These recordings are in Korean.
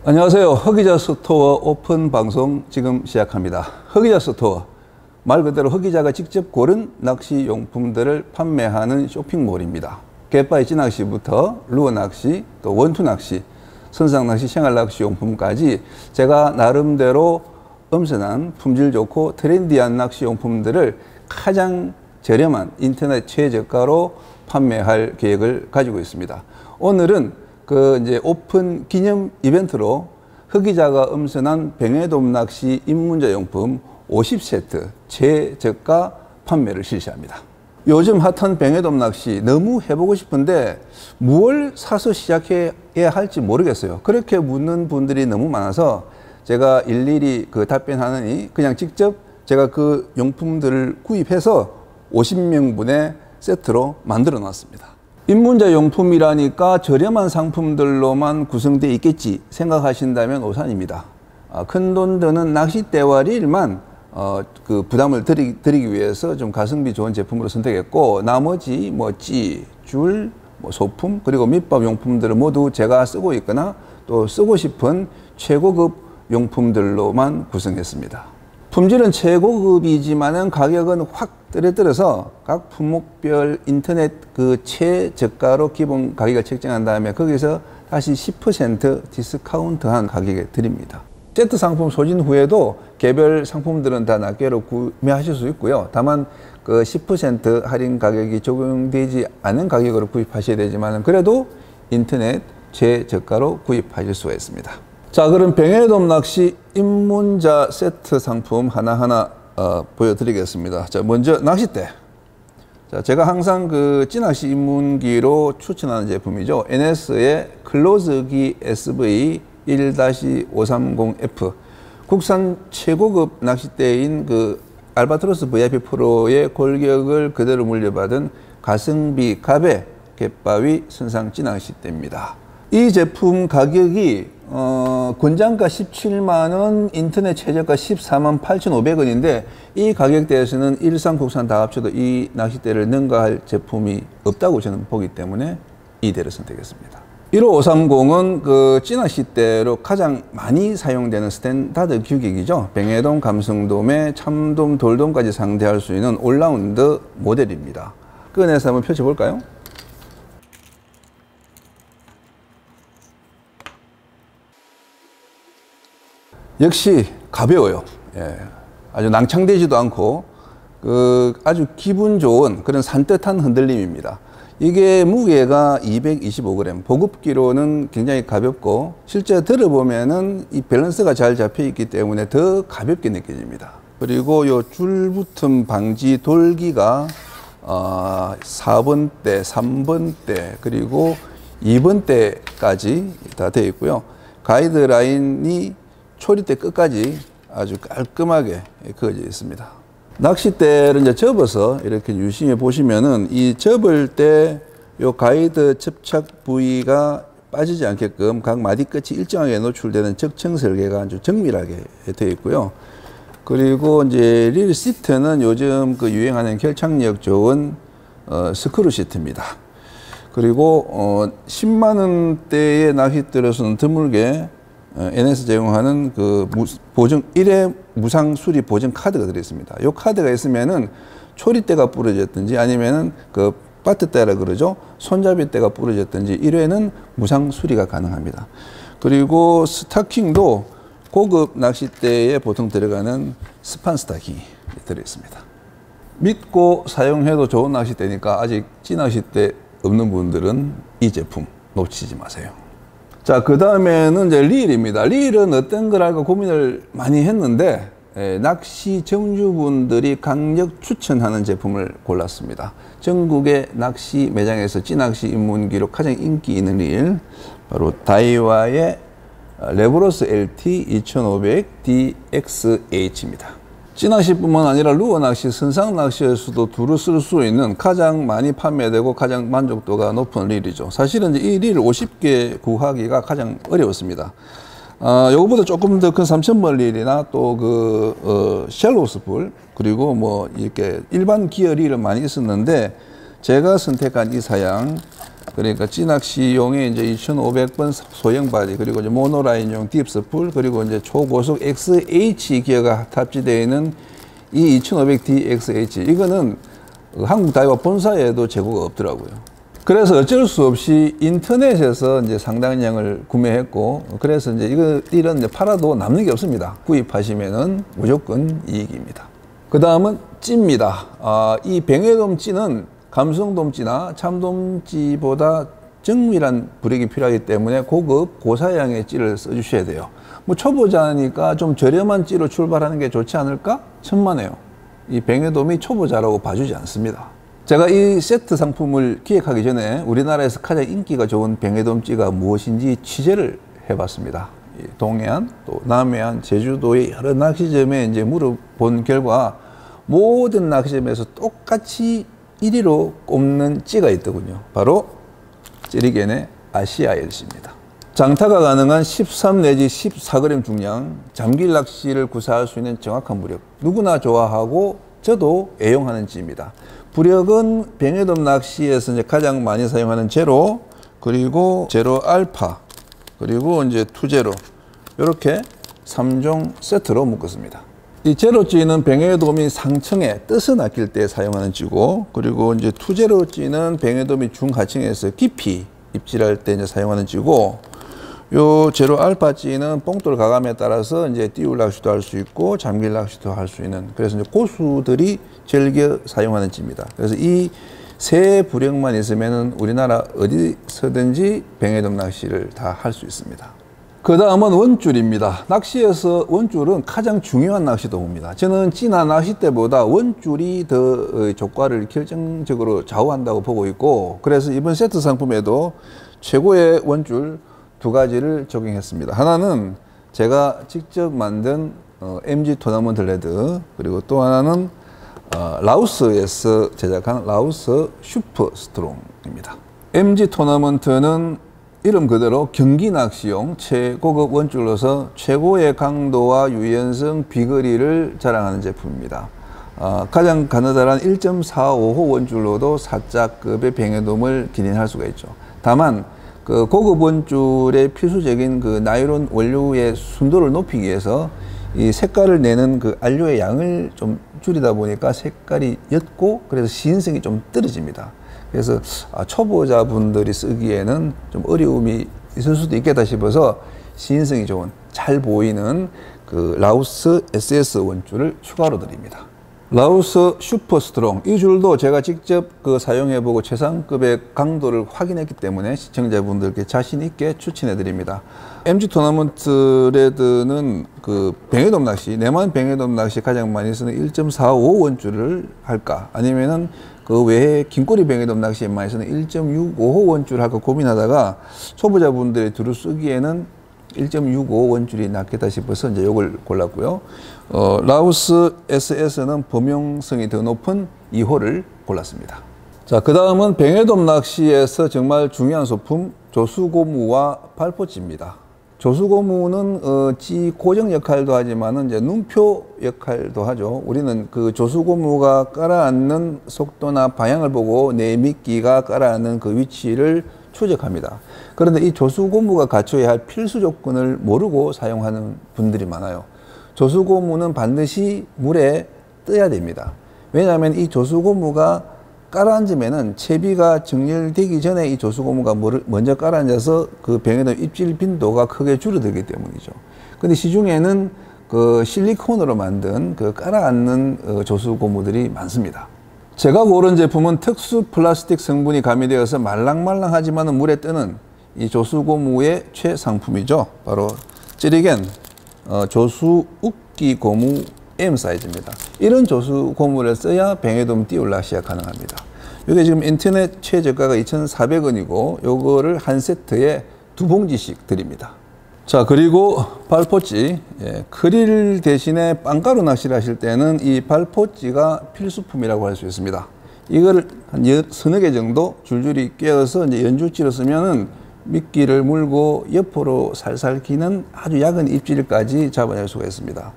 안녕하세요. 흑기자 스토어 오픈 방송 지금 시작합니다. 흑기자 스토어, 말 그대로 흑기자가 직접 고른 낚시 용품들을 판매하는 쇼핑몰입니다. 갯바위 찌낚시부터 루어 낚시, 또 원투 낚시, 선상 낚시, 생활 낚시 용품까지 제가 나름대로 엄선한 품질 좋고 트렌디한 낚시 용품들을 가장 저렴한 인터넷 최저가로 판매할 계획을 가지고 있습니다. 오늘은 이제 오픈 기념 이벤트로 흑기자가 엄선한 뱅에돔 낚시 입문자 용품 50세트 최저가 판매를 실시합니다. 요즘 핫한 뱅에돔 낚시 너무 해보고 싶은데 무엇을 사서 시작해야 할지 모르겠어요. 그렇게 묻는 분들이 너무 많아서 제가 일일이 답변하느니 그냥 직접 제가 그 용품들을 구입해서 50명분의 세트로 만들어 놨습니다. 입문자 용품이라니까 저렴한 상품들로만 구성되어 있겠지 생각하신다면 오산입니다. 큰돈 드는 낚싯대와 릴만 부담을 드리기 위해서 좀 가성비 좋은 제품으로 선택했고, 나머지 찌, 줄, 소품, 그리고 밑밥 용품들은 모두 제가 쓰고 있거나 또 쓰고 싶은 최고급 용품들로만 구성했습니다. 품질은 최고급이지만은 가격은 확 떨어뜨려서 각 품목별 인터넷 최저가로 기본 가격을 책정한 다음에 거기서 다시 10% 디스카운트한 가격에 드립니다. 세트 상품 소진 후에도 개별 상품들은 다 낱개로 구매하실 수 있고요. 다만 10% 할인 가격이 적용되지 않은 가격으로 구입하셔야 되지만 그래도 인터넷 최저가로 구입하실 수가 있습니다. 자, 그럼 뱅에돔 낚시 입문자 세트 상품 하나하나 보여드리겠습니다. 자, 먼저 낚싯대. 자, 제가 항상 찌낚시 입문기로 추천하는 제품이죠. NS의 클로즈기 SV 1-530F. 국산 최고급 낚싯대인 알바트로스 VIP 프로의 골격을 그대로 물려받은 가성비 갑의 갯바위 선상 찌낚싯대입니다. 이 제품 가격이 권장가 17만원, 인터넷 최저가 14만 8,500원인데 이 가격대에서는 일산, 국산 다 합쳐도 이 낚싯대를 능가할 제품이 없다고 저는 보기 때문에 이 대를 선택했습니다. 15530은 찌낚싯대로 가장 많이 사용되는 스탠다드 규격이죠. 뱅에돔, 감성돔에 참돔, 돌돔까지 상대할 수 있는 올라운드 모델입니다. 꺼내서 한번 펼쳐볼까요? 역시 가벼워요. 예. 아주 낭창되지도 않고 아주 기분 좋은 그런 산뜻한 흔들림입니다. 이게 무게가 225g, 보급기로는 굉장히 가볍고 실제 들어보면은 이 밸런스가 잘 잡혀 있기 때문에 더 가볍게 느껴집니다. 그리고 요 줄붙음 방지 돌기가 4번대, 3번대, 그리고 2번대까지 다 되어 있고요. 가이드라인이 초리대 끝까지 아주 깔끔하게 그어져 있습니다. 낚싯대를 이제 접어서 이렇게 유심히 보시면은 이 접을 때 요 가이드 접착 부위가 빠지지 않게끔 각 마디 끝이 일정하게 노출되는 적청 설계가 아주 정밀하게 되어 있고요. 그리고 이제 릴 시트는 요즘 유행하는 결착력 좋은 스크류 시트입니다. 그리고 10만 원대의 낚싯대로서는 드물게 NS 제공하는 보증 1회 무상 수리 보증 카드가 들어있습니다. 이 카드가 있으면은 초리대가 부러졌든지 아니면은 바트대라 그러죠. 손잡이대가 부러졌든지 1회는 무상 수리가 가능합니다. 그리고 스타킹도 고급 낚싯대에 보통 들어가는 스판 스타킹이 들어있습니다. 믿고 사용해도 좋은 낚싯대니까 아직 찌낚싯대 없는 분들은 이 제품 놓치지 마세요. 자, 그 다음에는 이제 릴입니다. 릴은 어떤 걸 할까 고민을 많이 했는데 낚시 정주분들이 강력 추천하는 제품을 골랐습니다. 전국의 낚시 매장에서 찌낚시 입문기로 가장 인기 있는 릴, 바로 다이와의 레브로스 LT 2500 DXH입니다. 찌낚시뿐만 아니라 루어 낚시, 선상 낚시에서도 두루 쓸 수 있는 가장 많이 판매되고 가장 만족도가 높은 릴이죠. 사실은 이 릴 50개 구하기가 가장 어려웠습니다. 요거보다 조금 더 큰 3000번 릴이나 또 샬로우 스풀, 그리고 이렇게 일반 기어 릴을 많이 썼는데 제가 선택한 이 사양 그러니까 찌낚시용에 이제 2500번 소형 바디, 그리고 이제 모노라인용 딥스풀, 그리고 이제 초고속 XH 기어가 탑재되어 있는 이 2500DXH, 이거는 한국 다이와 본사에도 재고가 없더라고요. 그래서 어쩔 수 없이 인터넷에서 이제 상당량을 구매했고, 그래서 이제 이런 이제 팔아도 남는 게 없습니다. 구입하시면은 무조건 이익입니다. 그 다음은 찌입니다. 이 뱅에돔 찌는 감성돔 찌나 참돔 찌보다 정밀한 불역이 필요하기 때문에 고급 고사양의 찌를 써주셔야 돼요. 뭐 초보자니까 좀 저렴한 찌로 출발하는 게 좋지 않을까? 천만에요. 이 뱅에돔이 초보자라고 봐주지 않습니다. 제가 이 세트 상품을 기획하기 전에 우리나라에서 가장 인기가 좋은 뱅에돔 찌가 무엇인지 취재를 해봤습니다. 동해안, 또 남해안, 제주도의 여러 낚시점에 이제 물어본 결과 모든 낚시점에서 똑같이 1위로 꼽는 찌가 있더군요. 바로 찌리겐의 아시아 LC입니다. 장타가 가능한 13 내지 14g 중량, 잠길 낚시를 구사할 수 있는 정확한 부력, 누구나 좋아하고 저도 애용하는 찌입니다. 부력은 뱅에돔 낚시에서 이제 가장 많이 사용하는 제로, 그리고 제로 알파, 그리고 이제 투제로, 이렇게 3종 세트로 묶었습니다. 이 제로찌는 뱅에돔이 상층에 떠서 낚일 때 사용하는 찌고, 그리고 이제 투제로찌는 뱅에돔이 중하층에서 깊이 입질할 때 이제 사용하는 찌고, 요 제로 알파찌는 뽕돌 가감에 따라서 이제 띄울 낚시도 할 수 있고 잠길 낚시도 할 수 있는, 그래서 이제 고수들이 즐겨 사용하는 찌입니다. 그래서 이 세 부력만 있으면은 우리나라 어디서든지 뱅에돔 낚시를 다 할 수 있습니다. 그 다음은 원줄입니다. 낚시에서 원줄은 가장 중요한 낚시 도구입니다. 저는 찌나 낚싯대보다 원줄이 더 조과를 결정적으로 좌우한다고 보고 있고, 그래서 이번 세트 상품에도 최고의 원줄 두 가지를 적용했습니다. 하나는 제가 직접 만든 MG 토너먼트 레드, 그리고 또 하나는 라오스에서 제작한 라오스 슈퍼 스트롱입니다. MG 토너먼트는 이름 그대로 경기 낚시용 최고급 원줄로서 최고의 강도와 유연성, 비거리를 자랑하는 제품입니다. 가장 가느다란 1.45호 원줄로도 사자급의 뱅에돔을 기린할 수가 있죠. 다만 그 고급 원줄의 필수적인 그 나일론 원료의 순도를 높이기 위해서 이 색깔을 내는 그 안료의 양을 좀 줄이다 보니까 색깔이 옅고 그래서 시인성이 좀 떨어집니다. 그래서 초보자분들이 쓰기에는 좀 어려움이 있을 수도 있겠다 싶어서 시인성이 좋은 잘 보이는 그 라오스 SS 원줄을 추가로 드립니다. 라오스 슈퍼 스트롱, 이 줄도 제가 직접 사용해보고 최상급의 강도를 확인했기 때문에 시청자분들께 자신 있게 추천해 드립니다. MG 토너먼트 레드는 그 뱅에돔 낚시, 내만 뱅에돔 낚시 가장 많이 쓰는 1.45 원줄을 할까, 아니면은 그 외에 긴꼬리 뱅에돔 낚시에 많이 쓰는 1.65호 원줄을 할까 고민하다가 초보자분들이 두루 쓰기에는 1.65 원줄이 낫겠다 싶어서 이제 이걸 골랐고요. 라오스 SS는 범용성이 더 높은 2호를 골랐습니다. 자, 그 다음은 뱅에돔 낚시에서 정말 중요한 소품 조수고무와 발포찌입니다. 조수고무는 찌 고정 역할도 하지만은 이제 눈표 역할도 하죠. 우리는 그 조수고무가 깔아앉는 속도나 방향을 보고 내 미끼가 깔아앉는 그 위치를 추적합니다. 그런데 이 조수고무가 갖춰야 할 필수 조건을 모르고 사용하는 분들이 많아요. 조수고무는 반드시 물에 떠야 됩니다. 왜냐하면 이 조수고무가 깔아앉으면은 채비가 정렬되기 전에 이 조수고무가 먼저 깔아앉아서 그 뱅에돔 입질 빈도가 크게 줄어들기 때문이죠. 근데 시중에는 그 실리콘으로 만든 그 깔아앉는 조수고무들이 많습니다. 제가 고른 제품은 특수 플라스틱 성분이 가미되어서 말랑말랑하지만 물에 뜨는 이 조수고무의 최상품이죠. 바로 찌리겐 조수 웃기 고무 M 사이즈입니다. 이런 조수고무를 써야 뱅에돔 띄울 낚시가 가능합니다. 이게 지금 인터넷 최저가가 2,400원이고 요거를 한 세트에 2봉지씩 드립니다. 자, 그리고 발포찌, 크릴 대신에 빵가루 낚시를 하실 때는 이 발포찌가 필수품이라고 할 수 있습니다. 이걸 한 서너 개 정도 줄줄이 꿰어서 이제 연줄지로 쓰면은 미끼를 물고 옆으로 살살 기는 아주 약은 입질까지 잡아낼 수가 있습니다.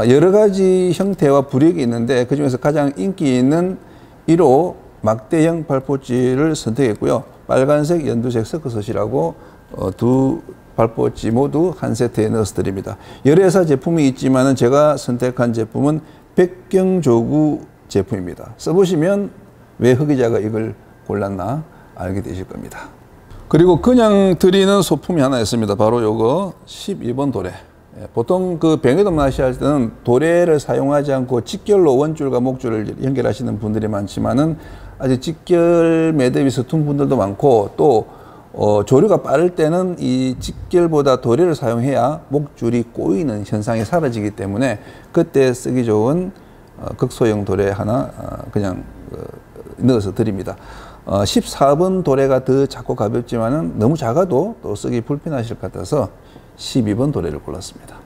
여러 가지 형태와 부력이 있는데 그 중에서 가장 인기 있는 1호 막대형 발포찌를 선택했고요. 빨간색, 연두색 섞어서시라고 두 발포지 모두 한 세트에 넣어서 드립니다. 여러 회사 제품이 있지만은 제가 선택한 제품은 백경조구 제품입니다. 써보시면 왜 흑의자가 이걸 골랐나 알게 되실 겁니다. 그리고 그냥 드리는 소품이 하나 있습니다. 바로 요거 12번 도래. 보통 그 병해돔 낚시할 때는 도래를 사용하지 않고 직결로 원줄과 목줄을 연결하시는 분들이 많지만은 아직 직결 매듭이 서툰 분들도 많고 또 조류가 빠를 때는 이 직결보다 도래를 사용해야 목줄이 꼬이는 현상이 사라지기 때문에 그때 쓰기 좋은 극소형 도래 하나 그냥 넣어서 드립니다. 14번 도래가 더 작고 가볍지만은 너무 작아도 또 쓰기 불편하실 것 같아서 12번 도래를 골랐습니다.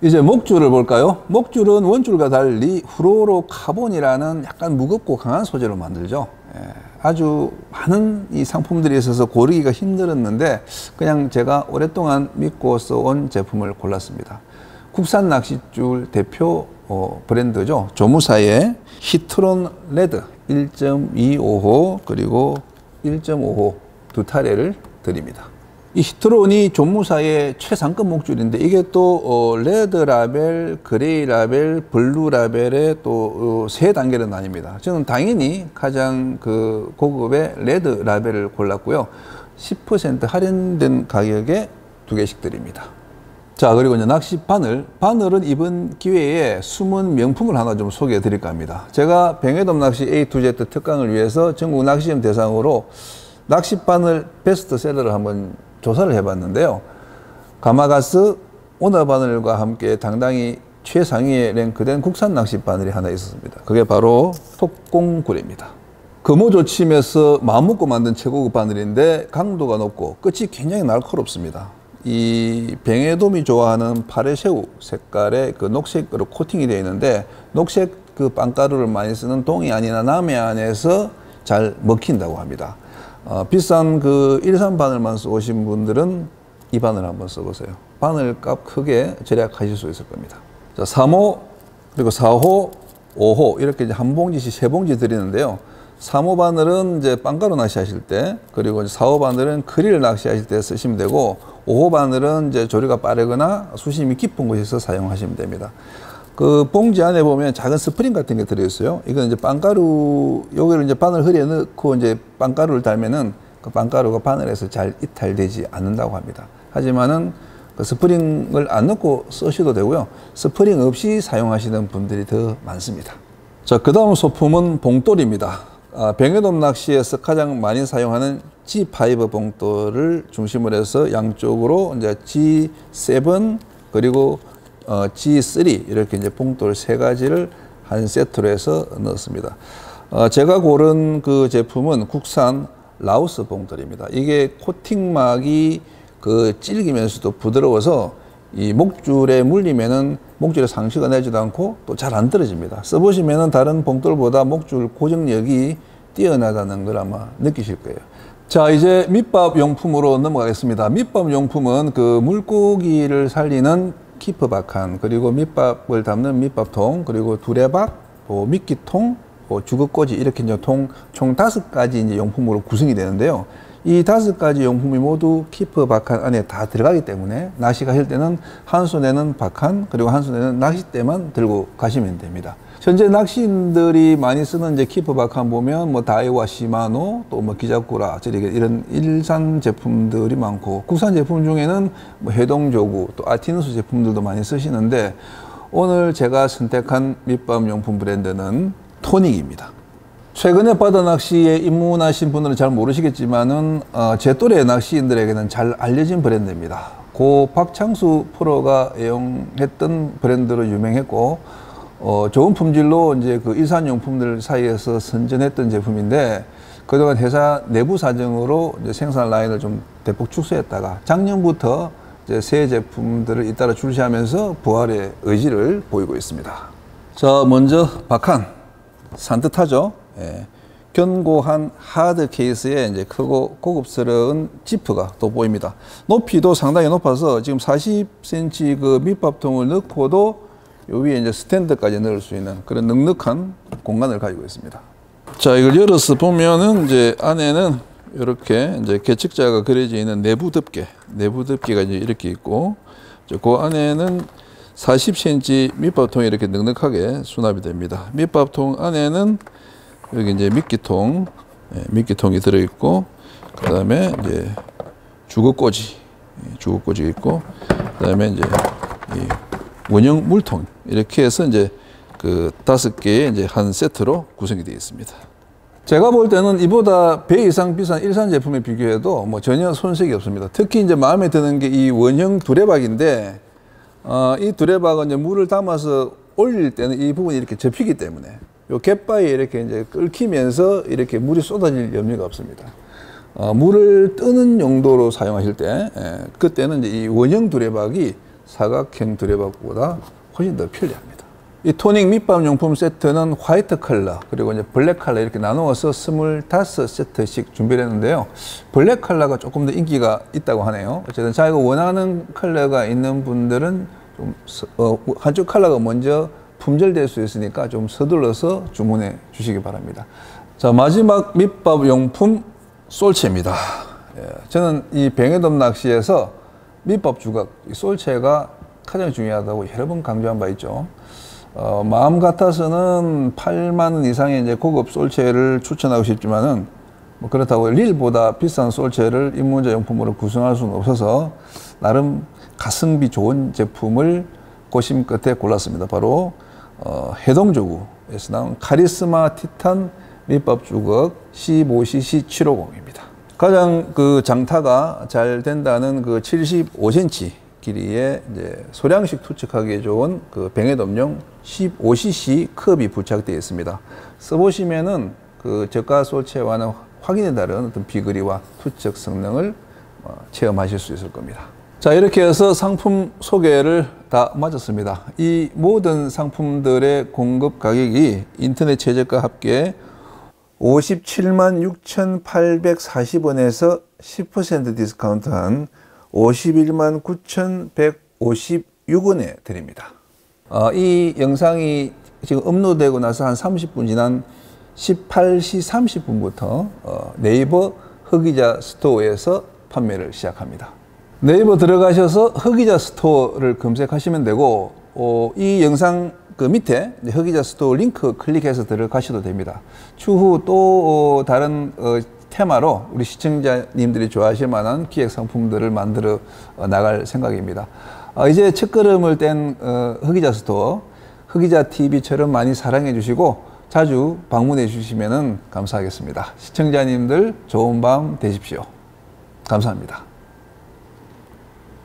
이제 목줄을 볼까요? 목줄은 원줄과 달리 후로로카본이라는 약간 무겁고 강한 소재로 만들죠. 아주 많은 이 상품들이 있어서 고르기가 힘들었는데 그냥 제가 오랫동안 믿고 써온 제품을 골랐습니다. 국산 낚싯줄 대표 브랜드죠. 조무사의 히트론 레드 1.25호 그리고 1.5호 두 타래를 드립니다. 이 히트론이 조무사의 최상급 목줄인데 이게 또 레드 라벨, 그레이 라벨, 블루 라벨의 또 세 단계로 나뉩니다. 저는 당연히 가장 그 고급의 레드 라벨을 골랐고요. 10% 할인된 가격에 두 개씩 드립니다. 자, 그리고 이제 낚시 바늘. 바늘은 이번 기회에 숨은 명품을 하나 좀 소개해 드릴까 합니다. 제가 병해돔 낚시 A2Z 특강을 위해서 전국 낚시점 대상으로 낚시 바늘 베스트셀러를 한번 조사를 해봤는데요. 가마가스, 오나바늘과 함께 당당히 최상위에 랭크된 국산 낚시 바늘이 하나 있었습니다. 그게 바로 속공구레입니다. 금호조침에서 마음먹고 만든 최고급 바늘인데 강도가 높고 끝이 굉장히 날카롭습니다. 이 병해돔이 좋아하는 파래새우 색깔의 그 녹색으로 코팅이 되어 있는데 녹색 그 빵가루를 많이 쓰는 동해안이나 남해안에서 잘 먹힌다고 합니다. 비싼 그 일산 바늘만 써오신 분들은 이 바늘 한번 써보세요. 바늘값 크게 절약하실 수 있을 겁니다. 자, 3호, 그리고 4호, 5호 이렇게 이제 한 봉지씩 세 봉지 드리는데요. 3호 바늘은 이제 빵가루 낚시하실 때, 그리고 4호 바늘은 크릴 낚시하실 때 쓰시면 되고, 5호 바늘은 이제 조류가 빠르거나 수심이 깊은 곳에서 사용하시면 됩니다. 그 봉지 안에 보면 작은 스프링 같은 게 들어있어요. 이건 이제 빵가루, 여기를 이제 바늘 흐리에 넣고 이제 빵가루를 달면은 그 빵가루가 바늘에서 잘 이탈되지 않는다고 합니다. 하지만은 그 스프링을 안 넣고 쓰셔도 되고요. 스프링 없이 사용하시는 분들이 더 많습니다. 자, 그 다음 소품은 봉돌입니다. 병해돔 낚시에서 가장 많이 사용하는 G5 봉돌을 중심으로 해서 양쪽으로 이제 G7 그리고 G3 이렇게 이제 봉돌 세 가지를 한 세트로 해서 넣었습니다. 제가 고른 그 제품은 국산 라오스 봉돌입니다. 이게 코팅막이 그 질기면서도 부드러워서 이 목줄에 물리면은 목줄에 상처가 나지도 않고 또 잘 안 떨어집니다. 써보시면은 다른 봉돌보다 목줄 고정력이 뛰어나다는 걸 아마 느끼실 거예요. 자, 이제 밑밥 용품으로 넘어가겠습니다. 밑밥 용품은 그 물고기를 살리는 키퍼박한, 그리고 밑밥을 담는 밑밥통, 그리고 두레박, 미끼통, 주걱꽂이 이렇게 이제 총 5가지 이제 용품으로 구성이 되는데요. 이 5가지 용품이 모두 키퍼 박한 안에 다 들어가기 때문에 낚시 가실 때는 한 손에는 박한, 그리고 한 손에는 낚싯대만 들고 가시면 됩니다. 현재 낚시인들이 많이 쓰는 이제 키퍼 박한 보면 뭐 다이와 시마노, 또 뭐 기자쿠라, 이런 일산 제품들이 많고, 국산 제품 중에는 뭐 해동조구, 또 아티누스 제품들도 많이 쓰시는데, 오늘 제가 선택한 밑밥 용품 브랜드는 토닉입니다. 최근에 바다 낚시에 입문하신 분들은 잘 모르시겠지만은 제 또래 낚시인들에게는 잘 알려진 브랜드입니다. 고 박창수 프로가 애용했던 브랜드로 유명했고, 좋은 품질로 이제 그 일산용품들 사이에서 선전했던 제품인데, 그동안 회사 내부 사정으로 이제 생산 라인을 좀 대폭 축소했다가 작년부터 이제 새 제품들을 잇따라 출시하면서 부활의 의지를 보이고 있습니다. 자, 먼저 박한. 산뜻하죠. 예. 견고한 하드 케이스에 이제 크고 고급스러운 지프가 또 보입니다. 높이도 상당히 높아서 지금 40cm 그 밑밥통을 넣고도 요 위에 이제 스탠드까지 넣을 수 있는 그런 넉넉한 공간을 가지고 있습니다. 자, 이걸 열어서 보면은 이제 안에는 이렇게 이제 개측자가 그려져 있는 내부 덮개가 이제 이렇게 있고, 그 안에는 40cm 밑밥통이 이렇게 넉넉하게 수납이 됩니다. 밑밥통 안에는 여기 이제 미끼통이 들어있고, 그 다음에 이제 주걱꽂이 있고, 그 다음에 이제 이 원형 물통, 이렇게 해서 이제 그 5개의 이제 한 세트로 구성이 되어 있습니다. 제가 볼 때는 이보다 배 이상 비싼 일산 제품에 비교해도 뭐 전혀 손색이 없습니다. 특히 이제 마음에 드는 게 이 원형 두레박인데, 이 두레박은 이제 물을 담아서 올릴 때는 이 부분이 이렇게 접히기 때문에 요 갯바위에 이렇게 이제 끓기면서 이렇게 물이 쏟아질 염려가 없습니다. 물을 뜨는 용도로 사용하실 때, 그때는 이제 이 원형 두레박이 사각형 두레박보다 훨씬 더 편리합니다. 이 토닉 밑밥 용품 세트는 화이트 컬러 그리고 이제 블랙 컬러 이렇게 나누어서 25세트씩 준비를 했는데요. 블랙 컬러가 조금 더 인기가 있다고 하네요. 어쨌든 자기가 원하는 컬러가 있는 분들은 좀 한쪽 컬러가 먼저 품절될 수 있으니까 좀 서둘러서 주문해 주시기 바랍니다. 자, 마지막 밑밥 용품 솔체입니다. 저는 이 뱅에돔 낚시에서 밑밥 주걱, 솔체가 가장 중요하다고 여러 번 강조한 바 있죠. 마음 같아서는 8만 원 이상의 이제 고급 솔체를 추천하고 싶지만은, 뭐 그렇다고 릴보다 비싼 솔체를 입문자 용품으로 구성할 수는 없어서 나름 가성비 좋은 제품을 고심 끝에 골랐습니다. 바로 해동조구에서 나온 카리스마 티탄 밑밥 주걱 C5cc750입니다. 가장 그 장타가 잘 된다는 그 75cm 길이의 이제 소량식 투척하기에 좋은 그 뱅에돔용 15cc 컵이 부착되어 있습니다. 써보시면은 그 저가 솔체와는 확연히 다른 어떤 비거리와 투척 성능을 체험하실 수 있을 겁니다. 자, 이렇게 해서 상품 소개를 다 마쳤습니다. 이 모든 상품들의 공급 가격이 인터넷 최저가 합계 57만 6,840원에서 10% 디스카운트한 51만 9,156원에 드립니다. 이 영상이 지금 업로드되고 나서 한 30분 지난 18시 30분부터 네이버 흑이자 스토어에서 판매를 시작합니다. 네이버 들어가셔서 흑이자 스토어를 검색하시면 되고, 이 영상 그 밑에 흑이자 스토어 링크 클릭해서 들어가셔도 됩니다. 추후 또 다른 테마로 우리 시청자님들이 좋아하실 만한 기획 상품들을 만들어 나갈 생각입니다. 이제 첫걸음을 뗀 흑이자 스토어, 흑이자 TV처럼 많이 사랑해 주시고 자주 방문해 주시면 감사하겠습니다. 시청자님들 좋은 밤 되십시오. 감사합니다.